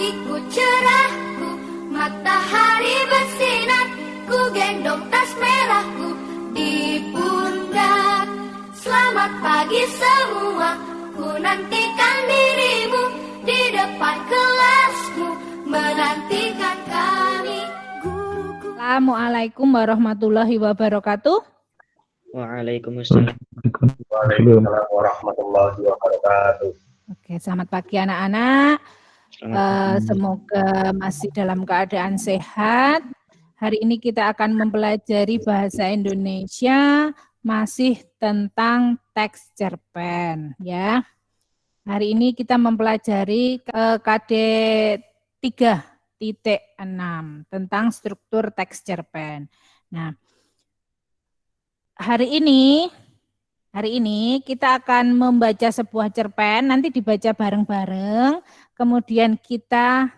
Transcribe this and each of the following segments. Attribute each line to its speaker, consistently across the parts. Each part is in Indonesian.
Speaker 1: pagiku cerahku, matahari bersinar, ku gendong tas merahku di pundak. Selamat pagi semua, ku nantikan dirimu di depan kelasmu, menantikan kami guruku.
Speaker 2: Assalamualaikum warahmatullahi wabarakatuh.
Speaker 3: Waalaikumsalam.
Speaker 4: Waalaikumsalam warahmatullahi wabarakatuh.
Speaker 2: Oke, selamat pagi anak-anak. Semoga masih dalam keadaan sehat. Hari ini kita akan mempelajari bahasa Indonesia masih tentang teks cerpen ya. Hari ini kita mempelajari KD 3.6 tentang struktur teks cerpen. Nah, hari ini kita akan membaca sebuah cerpen, nanti dibaca bareng-bareng, kemudian kita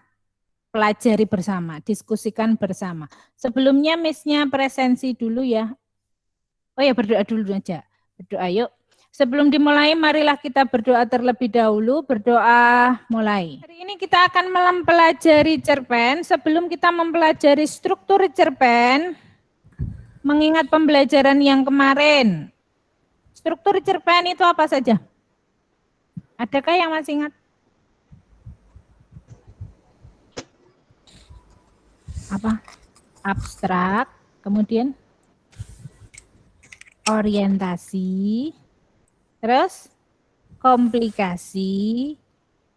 Speaker 2: pelajari bersama, diskusikan bersama. Sebelumnya Miss-nya presensi dulu ya. Oh ya, berdoa dulu aja. Berdoa yuk. Sebelum dimulai, marilah kita berdoa terlebih dahulu. Berdoa mulai. Hari ini kita akan mempelajari cerpen. Sebelum kita mempelajari struktur cerpen, mengingat pembelajaran yang kemarin, struktur cerpen itu apa saja? Adakah yang masih ingat? Apa? Abstrak, kemudian orientasi, terus komplikasi,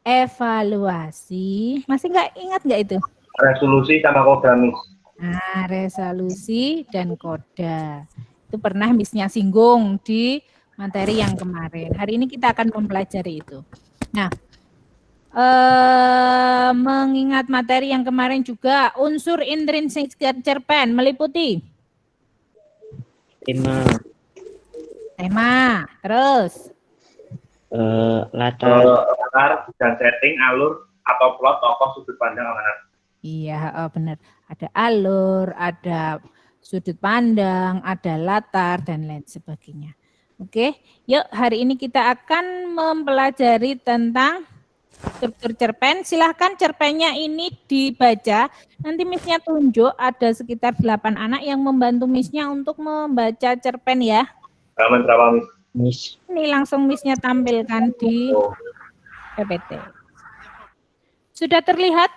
Speaker 2: evaluasi. Masih ingat nggak itu?
Speaker 4: Resolusi sama koda, Miss.
Speaker 2: Nah, resolusi dan koda. Itu pernah Miss-nya singgung di materi yang kemarin. Hari ini kita akan mempelajari itu. Nah, mengingat materi yang kemarin juga, unsur intrinsik cerpen meliputi tema, terus
Speaker 3: Latar
Speaker 4: dan setting, alur atau plot, tokoh, sudut pandang anak.
Speaker 2: Iya, benar. Ada alur, ada sudut pandang, ada latar, dan lain sebagainya. Oke, yuk hari ini kita akan mempelajari tentang struktur cerpen. Silahkan cerpennya ini dibaca. Nanti Miss-nya tunjuk ada sekitar 8 anak yang membantu Miss-nya untuk membaca cerpen ya.
Speaker 4: Halaman berapa,
Speaker 3: Miss.
Speaker 2: Ini langsung Miss-nya tampilkan di PPT. Sudah terlihat?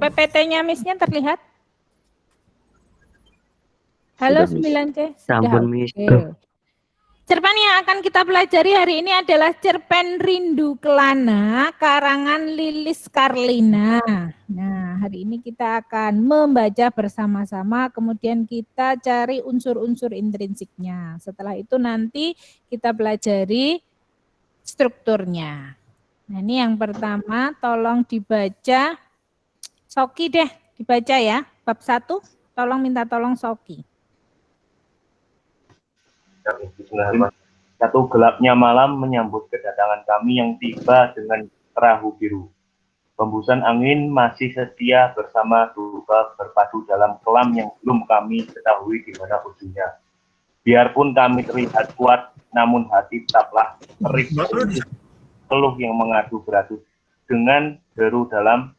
Speaker 2: PPT-nya Miss-nya terlihat? Halo 9C.
Speaker 3: Sampun, Miss.
Speaker 2: Oke. Cerpen yang akan kita pelajari hari ini adalah cerpen Rindu Kelana karangan Lilis Karlina. Nah, hari ini kita akan membaca bersama-sama, kemudian kita cari unsur-unsur intrinsiknya. Setelah itu nanti kita pelajari strukturnya. Nah, ini yang pertama, tolong dibaca. Soki deh, dibaca ya. Bab 1, tolong minta tolong Soki.
Speaker 4: Satu gelapnya malam menyambut kedatangan kami yang tiba dengan perahu biru. Hembusan angin masih setia bersama duka berpadu dalam kelam yang belum kami ketahui di mana ujungnya. Biarpun kami terlihat kuat, namun hati tetaplah perih, keluh yang mengadu beradu dengan deru dalam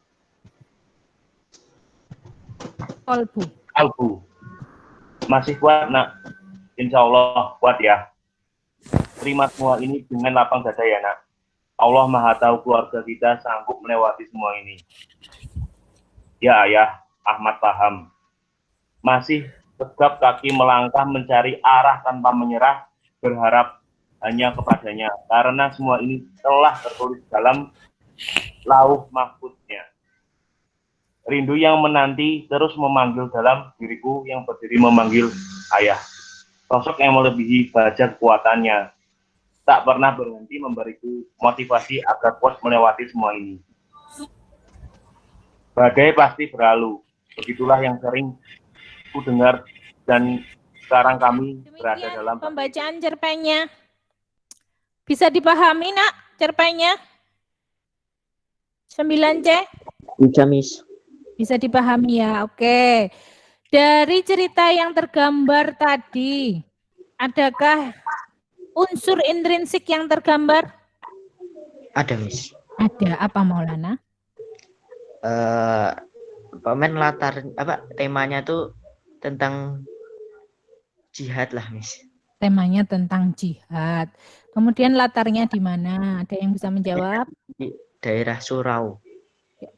Speaker 4: kalbu. Masih kuat, nak? Insya Allah kuat ya. Terima semua ini dengan lapang dada ya, nak. Allah Maha Tahu keluarga kita sanggup melewati semua ini. Ya ayah, Ahmad paham. Masih tegap kaki melangkah mencari arah tanpa menyerah, berharap hanya kepadanya. Karena semua ini telah tertulis dalam lauh mahfuznya. Rindu yang menanti terus memanggil dalam diriku yang berdiri memanggil ayah. Sosok yang melebihi baja kekuatannya. Tak pernah berhenti memberiku motivasi agar kuat melewati semua ini. Badai pasti berlalu. Begitulah yang sering ku dengar dan sekarang kami berada dalam
Speaker 2: pembacaan cerpennya. Bisa dipahami, nak, cerpennya? 9C?
Speaker 3: Bisa, Miss.
Speaker 2: Bisa dipahami ya, oke. Dari cerita yang tergambar tadi, adakah unsur intrinsik yang tergambar?
Speaker 3: Ada, Miss.
Speaker 2: Ada, apa Maulana?
Speaker 3: Pamen latar apa temanya tuh tentang jihad lah, Miss.
Speaker 2: Temanya tentang jihad. Kemudian latarnya di mana? Ada yang bisa menjawab?
Speaker 3: Di daerah Surau.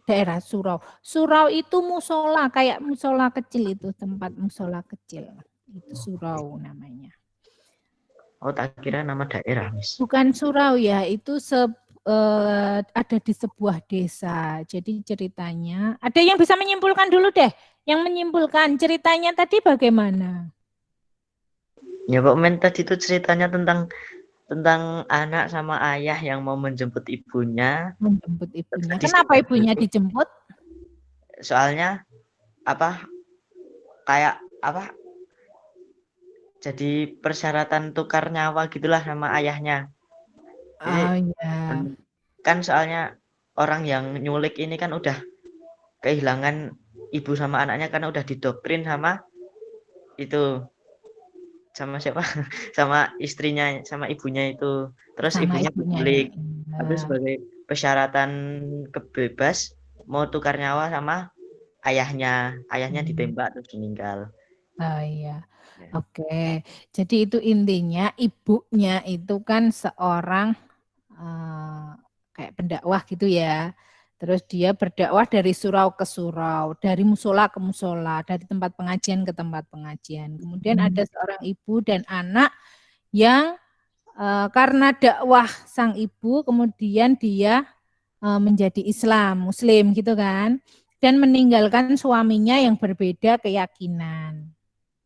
Speaker 2: Daerah Surau. Surau itu musola, kayak musola kecil itu, tempat musola kecil. Itu surau namanya.
Speaker 3: Oh, tak kira nama daerah, Miss.
Speaker 2: Bukan surau ya, itu ada di sebuah desa. Jadi ceritanya, ada yang bisa menyimpulkan dulu deh. Yang menyimpulkan ceritanya tadi bagaimana?
Speaker 3: Ya, Pak Men, tadi itu ceritanya tentang anak sama ayah yang mau menjemput ibunya.
Speaker 2: Menjemput ibunya.
Speaker 3: Terus
Speaker 2: Kenapa ibunya dijemput?
Speaker 3: soalnya apa kayak apa jadi persyaratan tukar nyawa gitulah sama ayahnya.
Speaker 2: Oh
Speaker 3: Jadi,
Speaker 2: ya.
Speaker 3: kan soalnya orang yang nyulik ini kan udah kehilangan ibu sama anaknya karena udah didoktrin sama itu sama siapa sama istrinya sama ibunya itu, terus
Speaker 2: Sama
Speaker 3: ibunya
Speaker 2: ibunya.
Speaker 3: diculik.
Speaker 2: Ya.
Speaker 3: Terus sebagai persyaratan kebebas mau tukar nyawa sama ayahnya ditembak terus meninggal.
Speaker 2: Oh iya.
Speaker 3: Ya.
Speaker 2: Oke. Jadi itu intinya ibunya itu kan seorang kayak pendakwah gitu ya. Terus dia berdakwah dari surau ke surau, dari musola ke musola, dari tempat pengajian ke tempat pengajian. Kemudian ada seorang ibu dan anak yang karena dakwah sang ibu, kemudian dia menjadi Islam, Muslim gitu kan, dan meninggalkan suaminya yang berbeda keyakinan.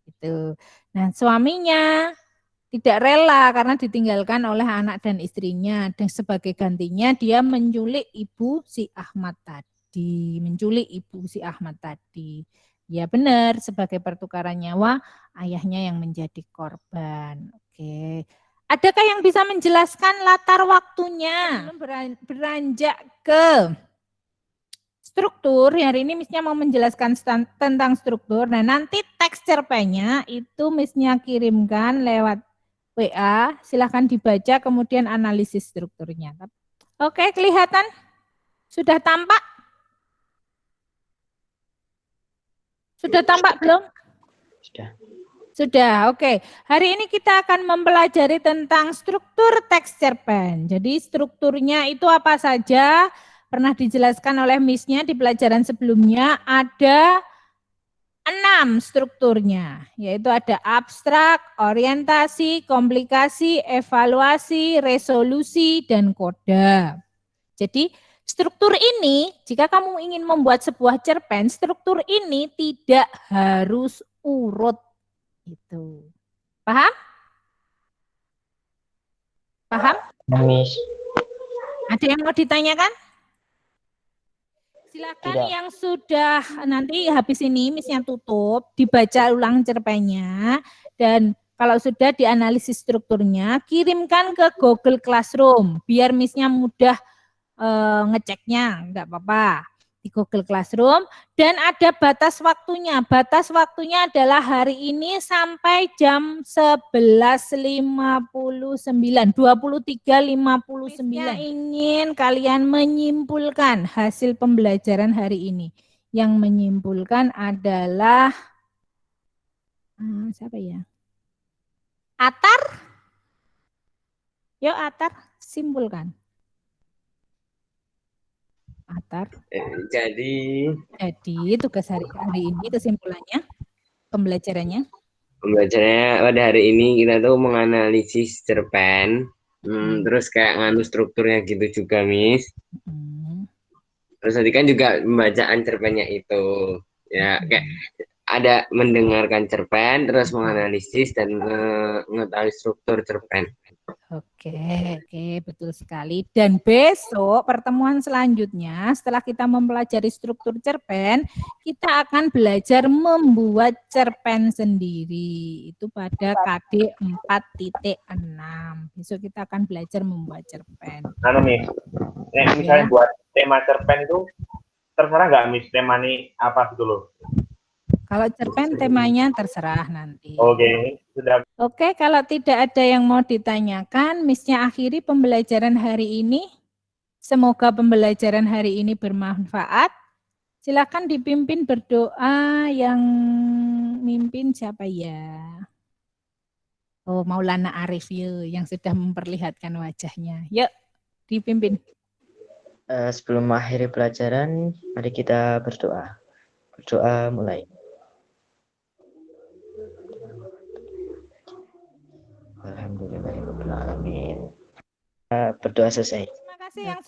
Speaker 2: Gitu. Nah, suaminya tidak rela karena ditinggalkan oleh anak dan istrinya, dan sebagai gantinya dia menculik ibu si Ahmad tadi, Ya benar, sebagai pertukaran nyawa ayahnya yang menjadi korban. Oke. Adakah yang bisa menjelaskan latar waktunya? Beranjak ke struktur, hari ini Miss-nya mau menjelaskan tentang struktur. Nah, nanti teks cerpennya itu Miss-nya kirimkan lewat WA, silahkan dibaca kemudian analisis strukturnya. Oke, kelihatan? Sudah tampak? Sudah tampak belum? Sudah, oke. Hari ini kita akan mempelajari tentang struktur teks cerpen. Jadi strukturnya itu apa saja? Pernah dijelaskan oleh Miss-nya di pelajaran sebelumnya, ada 6 strukturnya, yaitu ada abstrak, orientasi, komplikasi, evaluasi, resolusi, dan koda. Jadi struktur ini, jika kamu ingin membuat sebuah cerpen, struktur ini tidak harus urut. Itu. Paham? Paham?
Speaker 3: Miss.
Speaker 2: Ada yang mau ditanyakan? Silakan
Speaker 3: Tidak.
Speaker 2: yang sudah nanti habis ini Miss-nya tutup, dibaca ulang cerpennya, dan kalau sudah dianalisis strukturnya, kirimkan ke Google Classroom biar Miss-nya mudah ngeceknya, enggak apa-apa. Di Google Classroom, dan ada batas waktunya. Batas waktunya adalah hari ini sampai jam 11.59, 23.59. Ingin kalian menyimpulkan hasil pembelajaran hari ini. Yang menyimpulkan adalah siapa ya? Atar? Yuk Atar, simpulkan. Atar.
Speaker 5: Jadi
Speaker 2: tugas hari ini kesimpulannya, pembelajarannya
Speaker 5: pada hari ini kita tuh menganalisis cerpen, terus kayak nganu strukturnya gitu juga, Miss. Terus tadi kan juga pembacaan cerpennya itu, ya kayak ada mendengarkan cerpen, terus menganalisis dan mengetahui struktur cerpen.
Speaker 2: Oke, betul sekali. Dan besok pertemuan selanjutnya setelah kita mempelajari struktur cerpen, kita akan belajar membuat cerpen sendiri. Itu pada KD 4.6. Besok kita akan belajar membuat cerpen.
Speaker 4: Miss, misalnya buat tema cerpen itu terserah nggak, Miss, tema ini apa gitu loh?
Speaker 2: Kalau cerpen temanya terserah nanti.
Speaker 4: Oke, sudah.
Speaker 2: Oke, kalau tidak ada yang mau ditanyakan, Miss-nya akhiri pembelajaran hari ini. Semoga pembelajaran hari ini bermanfaat. Silakan dipimpin berdoa, yang mimpin siapa ya? Oh, Maulana Arif yang sudah memperlihatkan wajahnya. Yuk, dipimpin.
Speaker 3: Sebelum mengakhiri pelajaran, mari kita berdoa. Berdoa mulai. Alhamdulillahirrahmanirrahim. Berdoa selesai.
Speaker 2: Terima kasih yang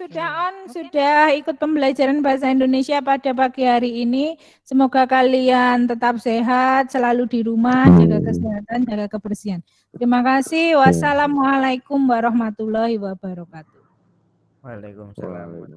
Speaker 2: sudah ikut pembelajaran bahasa Indonesia pada pagi hari ini. Semoga kalian tetap sehat, selalu di rumah, jaga kesehatan, jaga kebersihan. Terima kasih. Wassalamualaikum warahmatullahi wabarakatuh.
Speaker 6: Waalaikumsalam.